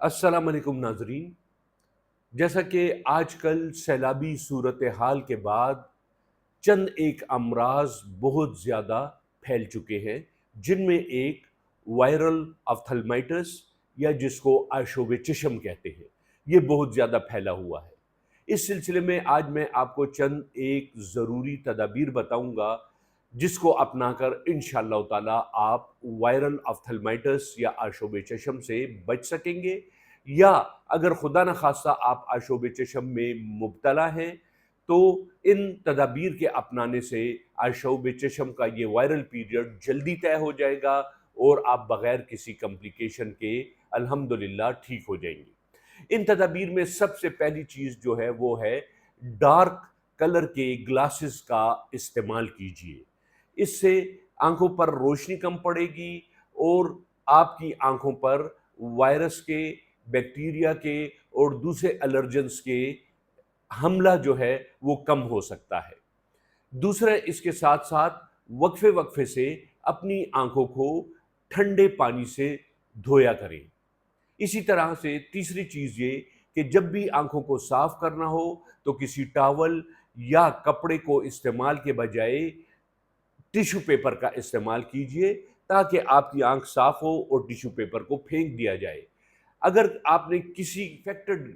अस्सलाम वालेकुम नाजरीन। जैसा कि आजकल सैलाबी सूरत हाल के बाद चंद एक अमराज बहुत ज़्यादा फैल चुके हैं, जिनमें एक वायरल अफ्थलमाइटिस या जिसको आशोब चशम कहते हैं, ये बहुत ज़्यादा फैला हुआ है। इस सिलसिले में आज मैं आपको चंद एक ज़रूरी तदाबीर बताऊंगा, जिसको अपनाकर इंशाअल्लाह ताला आप वायरल अफ्थलमाइटिस या आशोब चशम से बच सकेंगे, या अगर खुदा न खास्ता आप आशोब चशम में मुब्तला हैं तो इन तदाबीर के अपनाने से आशौब चशम का ये वायरल पीरियड जल्दी तय हो जाएगा और आप बग़ैर किसी कम्प्लिकेशन के अल्हम्दुलिल्लाह ठीक हो जाएंगे। इन तदाबीर में सबसे पहली चीज़ जो है वो है डार्क कलर के ग्लासेस का इस्तेमाल कीजिए। इससे आंखों पर रोशनी कम पड़ेगी और आपकी आंखों पर वायरस के, बैक्टीरिया के और दूसरे एलर्जेंस के हमला जो है वो कम हो सकता है। दूसरा, इसके साथ साथ वक्फे वक्फे से अपनी आंखों को ठंडे पानी से धोया करें। इसी तरह से तीसरी चीज़ ये कि जब भी आंखों को साफ करना हो तो किसी टॉवल या कपड़े को इस्तेमाल के बजाय टिश्यू पेपर का इस्तेमाल कीजिए, ताकि आपकी आंख साफ हो और टिश्यू पेपर को फेंक दिया जाए। अगर आपने किसी इन्फेक्टेड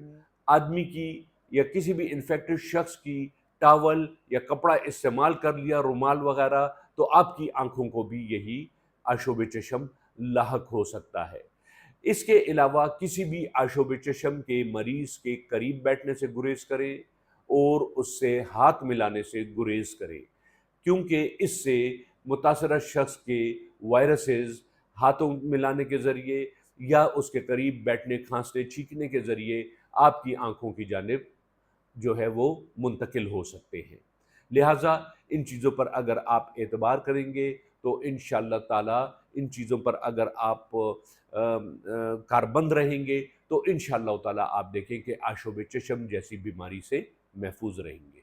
आदमी की या किसी भी इन्फेक्टेड शख्स की टॉवल या कपड़ा इस्तेमाल कर लिया, रुमाल वगैरह, तो आपकी आंखों को भी यही आशोब चशम लाहक हो सकता है। इसके अलावा किसी भी आशोब चशम के मरीज़ के करीब बैठने से गुरेज करें और उससे हाथ मिलाने से गुरेज करें, क्योंकि इससे मुतासरा शख्स के वायरसेस हाथों मिलाने के ज़रिए या उसके करीब बैठने, खांसने, छींकने के ज़रिए आपकी आंखों की जानिब जो है वो मुंतकिल हो सकते हैं। लिहाजा इन चीज़ों पर अगर आप एतबार करेंगे तो इंशाअल्लाह ताला इन चीज़ों पर अगर आप कारबंद रहेंगे तो इंशाअल्लाह ताला आप देखें कि आशोब चशम जैसी बीमारी से महफूज रहेंगे।